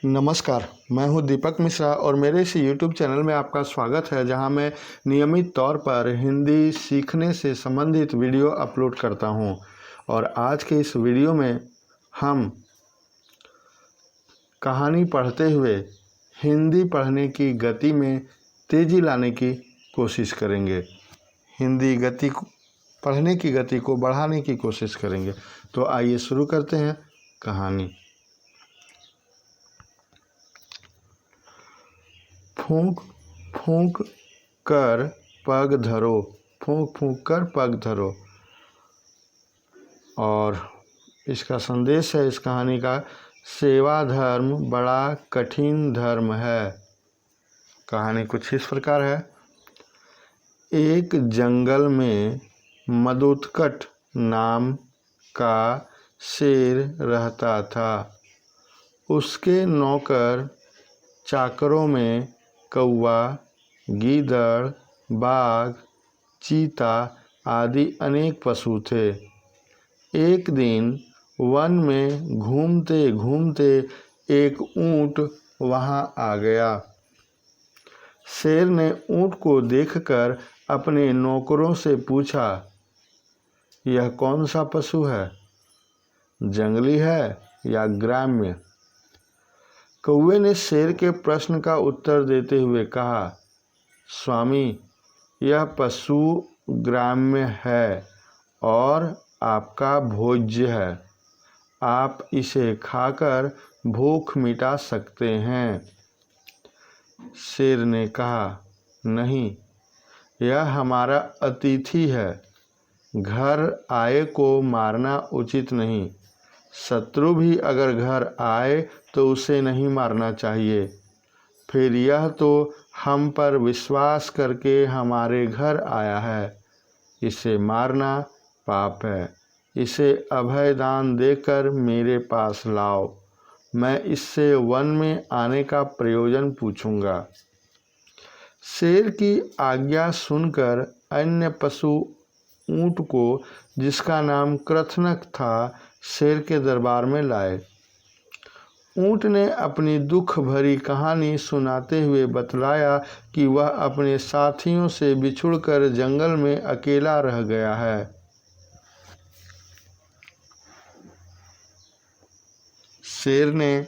नमस्कार, मैं हूं दीपक मिश्रा और मेरे इस YouTube चैनल में आपका स्वागत है, जहां मैं नियमित तौर पर हिंदी सीखने से संबंधित वीडियो अपलोड करता हूं। और आज के इस वीडियो में हम कहानी पढ़ते हुए हिंदी पढ़ने की गति में तेज़ी लाने की कोशिश करेंगे। हिंदी गति पढ़ने की गति को बढ़ाने की कोशिश करेंगे। तो आइए शुरू करते हैं कहानी। फूंक फूंक कर पग धरो, फूंक फूंक कर पग धरो। और इसका संदेश है इस कहानी का, सेवा धर्म बड़ा कठिन धर्म है। कहानी कुछ इस प्रकार है। एक जंगल में मदोत्कट नाम का शेर रहता था। उसके नौकर चाकरों में कौवा, गीदड़, बाघ, चीता आदि अनेक पशु थे। एक दिन वन में घूमते घूमते एक ऊंट वहां आ गया। शेर ने ऊंट को देखकर अपने नौकरों से पूछा, यह कौन सा पशु है, जंगली है या ग्राम्य? कौवे ने शेर के प्रश्न का उत्तर देते हुए कहा, स्वामी, यह पशु ग्राम्य है और आपका भोज्य है। आप इसे खाकर भूख मिटा सकते हैं। शेर ने कहा, नहीं, यह हमारा अतिथि है। घर आए को मारना उचित नहीं। शत्रु भी अगर घर आए तो उसे नहीं मारना चाहिए। फिर यह तो हम पर विश्वास करके हमारे घर आया है। इसे मारना पाप है। इसे अभय दान देकर मेरे पास लाओ। मैं इससे वन में आने का प्रयोजन पूछूंगा। शेर की आज्ञा सुनकर अन्य पशु ऊंट को, जिसका नाम कृतनक था, शेर के दरबार में लाए। ऊंट ने अपनी दुख भरी कहानी सुनाते हुए बतलाया कि वह अपने साथियों से बिछुड़कर जंगल में अकेला रह गया है। शेर ने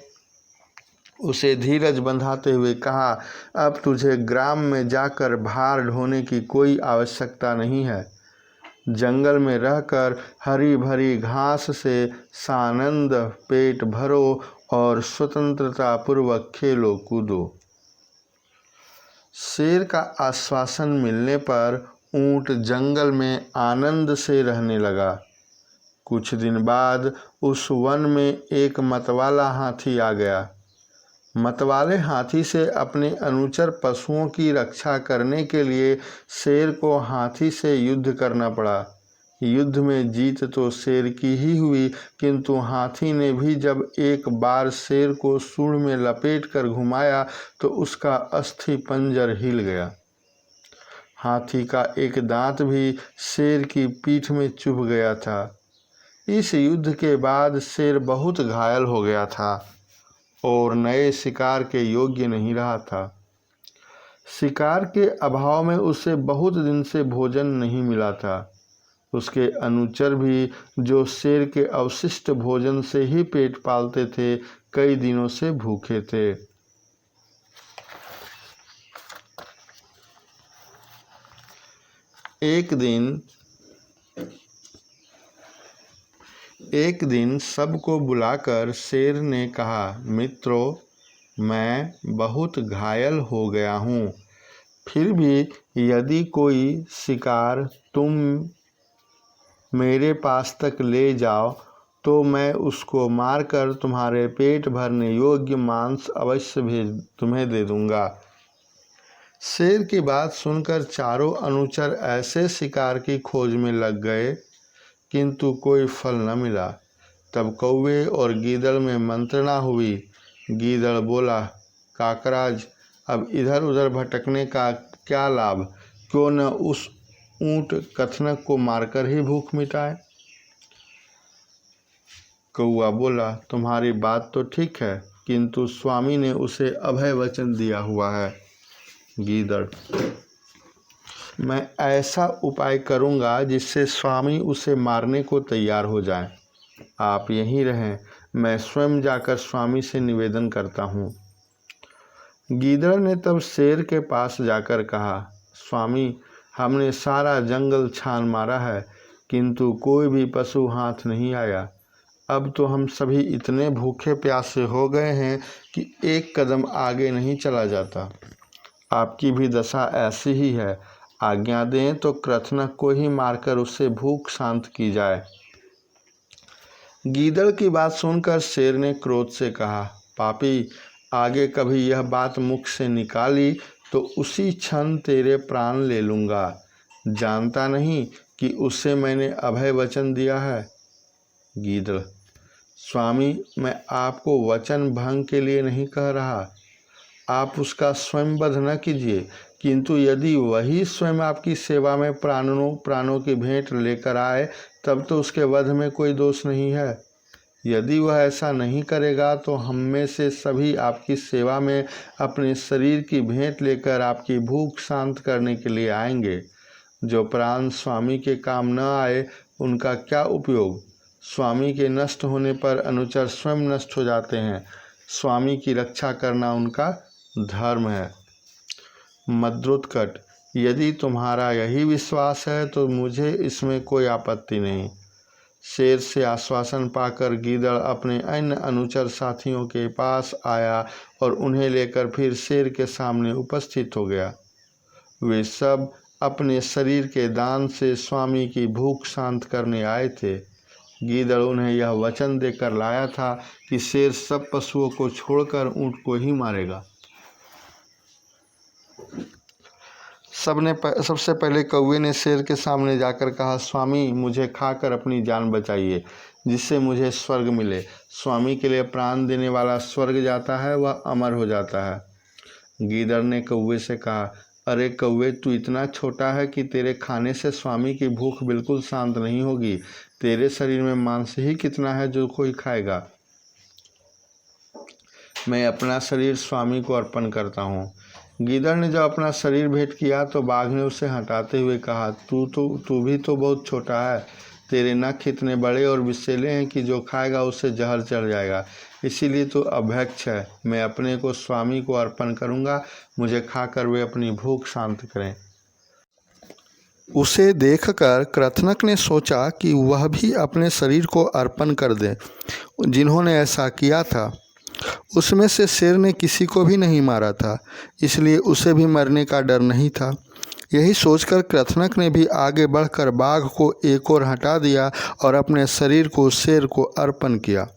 उसे धीरज बंधाते हुए कहा, अब तुझे ग्राम में जाकर भार ढोने की कोई आवश्यकता नहीं है। जंगल में रहकर हरी भरी घास से सानंद पेट भरो और स्वतंत्रता पूर्वक खेलो कूदो। शेर का आश्वासन मिलने पर ऊंट जंगल में आनंद से रहने लगा। कुछ दिन बाद उस वन में एक मतवाला हाथी आ गया। मतवाले हाथी से अपने अनुचर पशुओं की रक्षा करने के लिए शेर को हाथी से युद्ध करना पड़ा। युद्ध में जीत तो शेर की ही हुई, किंतु हाथी ने भी जब एक बार शेर को सूंड में लपेट कर घुमाया तो उसका अस्थि पंजर हिल गया। हाथी का एक दांत भी शेर की पीठ में चुभ गया था। इस युद्ध के बाद शेर बहुत घायल हो गया था और नए शिकार के योग्य नहीं रहा था। शिकार के अभाव में उसे बहुत दिन से भोजन नहीं मिला था। उसके अनुचर भी, जो शेर के अवशिष्ट भोजन से ही पेट पालते थे, कई दिनों से भूखे थे। एक दिन सबको बुलाकर शेर ने कहा, मित्रों, मैं बहुत घायल हो गया हूँ। फिर भी यदि कोई शिकार तुम मेरे पास तक ले जाओ तो मैं उसको मारकर तुम्हारे पेट भरने योग्य मांस अवश्य तुम्हें दे दूंगा। शेर की बात सुनकर चारों अनुचर ऐसे शिकार की खोज में लग गए, किंतु कोई फल न मिला। तब कौवे और गीदड़ में मंत्रणा हुई। गीदड़ बोला, काकराज, अब इधर उधर भटकने का क्या लाभ? क्यों न उस ऊंट कथनक को मारकर ही भूख मिटाए। कौवा बोला, तुम्हारी बात तो ठीक है, किंतु स्वामी ने उसे अभय वचन दिया हुआ है। गीदड़, मैं ऐसा उपाय करूँगा जिससे स्वामी उसे मारने को तैयार हो जाएं। आप यहीं रहें, मैं स्वयं जाकर स्वामी से निवेदन करता हूँ। गीदड़ ने तब शेर के पास जाकर कहा, स्वामी, हमने सारा जंगल छान मारा है, किंतु कोई भी पशु हाथ नहीं आया। अब तो हम सभी इतने भूखे प्यासे हो गए हैं कि एक कदम आगे नहीं चला जाता। आपकी भी दशा ऐसी ही है। आज्ञा दें तो कृतनक को ही मारकर उससे भूख शांत की जाए। गीदड़ की बात सुनकर शेर ने क्रोध से कहा, पापी, आगे कभी यह बात मुख से निकाली तो उसी क्षण तेरे प्राण ले लूँगा। जानता नहीं कि उससे मैंने अभय वचन दिया है। गीदड़, स्वामी, मैं आपको वचन भंग के लिए नहीं कह रहा। आप उसका स्वयं वध न कीजिए, किंतु यदि वही स्वयं आपकी सेवा में प्राणों की भेंट लेकर आए तब तो उसके वध में कोई दोष नहीं है। यदि वह ऐसा नहीं करेगा तो हम में से सभी आपकी सेवा में अपने शरीर की भेंट लेकर आपकी भूख शांत करने के लिए आएंगे। जो प्राण स्वामी के काम न आए उनका क्या उपयोग। स्वामी के नष्ट होने पर अनुचर स्वयं नष्ट हो जाते हैं। स्वामी की रक्षा करना उनका धर्म है। मद्रोत्कट, यदि तुम्हारा यही विश्वास है तो मुझे इसमें कोई आपत्ति नहीं। शेर से आश्वासन पाकर गीदड़ अपने अन्य अनुचर साथियों के पास आया और उन्हें लेकर फिर शेर के सामने उपस्थित हो गया। वे सब अपने शरीर के दान से स्वामी की भूख शांत करने आए थे। गीदड़ उन्हें यह वचन देकर लाया था कि शेर सब पशुओं को छोड़कर ऊंट को ही मारेगा। सबसे पहले कौवे ने शेर के सामने जाकर कहा, स्वामी, मुझे खाकर अपनी जान बचाइए जिससे मुझे स्वर्ग मिले। स्वामी के लिए प्राण देने वाला स्वर्ग जाता है, वह अमर हो जाता है। गीदड़ ने कौवे से कहा, अरे कौवे, तू इतना छोटा है कि तेरे खाने से स्वामी की भूख बिल्कुल शांत नहीं होगी। तेरे शरीर में मांस ही कितना है जो कोई खाएगा। मैं अपना शरीर स्वामी को अर्पण करता हूँ। गीदड़ ने जब अपना शरीर भेंट किया तो बाघ ने उसे हटाते हुए कहा, तू भी तो बहुत छोटा है। तेरे नख इतने बड़े और विषैले हैं कि जो खाएगा उससे जहर चढ़ जाएगा। इसीलिए तो अभक्ष है। मैं अपने को स्वामी को अर्पण करूँगा, मुझे खाकर वे अपनी भूख शांत करें। उसे देखकर कृतनक ने सोचा कि वह भी अपने शरीर को अर्पण कर दे जिन्होंने ऐसा किया था। उसमें से शेर ने किसी को भी नहीं मारा था, इसलिए उसे भी मरने का डर नहीं था। यही सोचकर कृतनक ने भी आगे बढ़कर बाघ को एक ओर हटा दिया और अपने शरीर को शेर को अर्पण किया।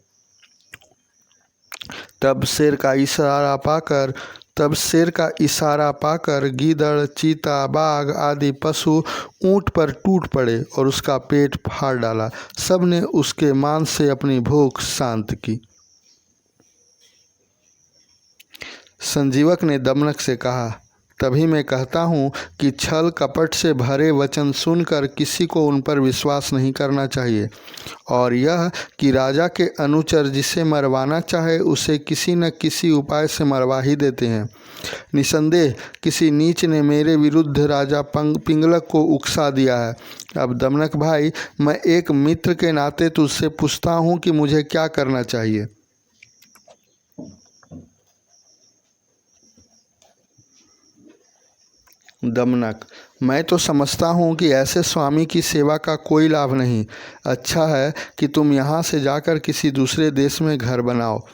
तब शेर का इशारा पाकर गीदड़, चीता, बाघ आदि पशु ऊंट पर टूट पड़े और उसका पेट फाड़ डाला। सब ने उसके मांस से अपनी भूख शांत की। संजीवक ने दमनक से कहा, तभी मैं कहता हूँ कि छल कपट से भरे वचन सुनकर किसी को उन पर विश्वास नहीं करना चाहिए, और यह कि राजा के अनुचर जिसे मरवाना चाहे उसे किसी न किसी उपाय से मरवा ही देते हैं। निसंदेह किसी नीच ने मेरे विरुद्ध राजा पिंगलक को उकसा दिया है। अब दमनक भाई, मैं एक मित्र के नाते तुझसे पूछता हूँ कि मुझे क्या करना चाहिए। दमनक, मैं तो समझता हूँ कि ऐसे स्वामी की सेवा का कोई लाभ नहीं। अच्छा है कि तुम यहाँ से जाकर किसी दूसरे देश में घर बनाओ।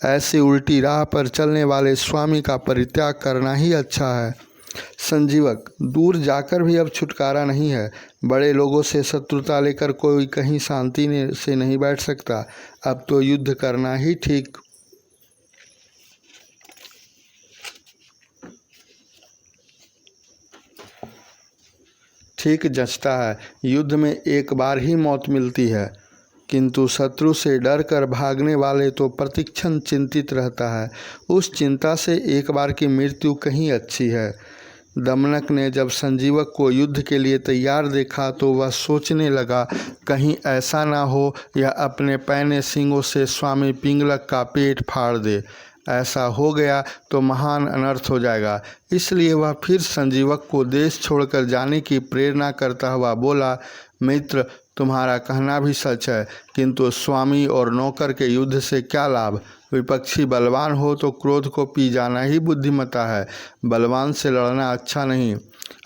ऐसी उल्टी राह पर चलने वाले स्वामी का परित्याग करना ही अच्छा है। संजीवक, दूर जाकर भी अब छुटकारा नहीं है। बड़े लोगों से शत्रुता लेकर कोई कहीं शांति से नहीं बैठ सकता। अब तो युद्ध करना ही ठीक जचता है। युद्ध में एक बार ही मौत मिलती है, किंतु शत्रु से डर कर भागने वाले तो प्रतिक्षण चिंतित रहता है। उस चिंता से एक बार की मृत्यु कहीं अच्छी है। दमनक ने जब संजीवक को युद्ध के लिए तैयार देखा तो वह सोचने लगा, कहीं ऐसा ना हो यह अपने पैने सींगों से स्वामी पिंगलक का पेट फाड़ दे। ऐसा हो गया तो महान अनर्थ हो जाएगा। इसलिए वह फिर संजीवक को देश छोड़कर जाने की प्रेरणा करता हुआ बोला, मित्र, तुम्हारा कहना भी सच है, किंतु स्वामी और नौकर के युद्ध से क्या लाभ। विपक्षी बलवान हो तो क्रोध को पी जाना ही बुद्धिमत्ता है। बलवान से लड़ना अच्छा नहीं,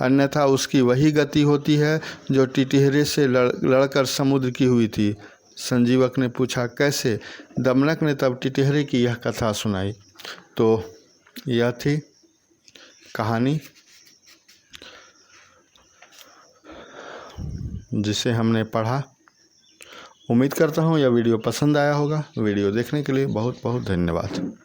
अन्यथा उसकी वही गति होती है जो टिटिहरे से लड़कर समुद्र की हुई थी। संजीवक ने पूछा, कैसे? दमनक ने तब टिटिहरे की यह कथा सुनाई। तो यह थी कहानी जिसे हमने पढ़ा। उम्मीद करता हूँ यह वीडियो पसंद आया होगा। वीडियो देखने के लिए बहुत बहुत धन्यवाद।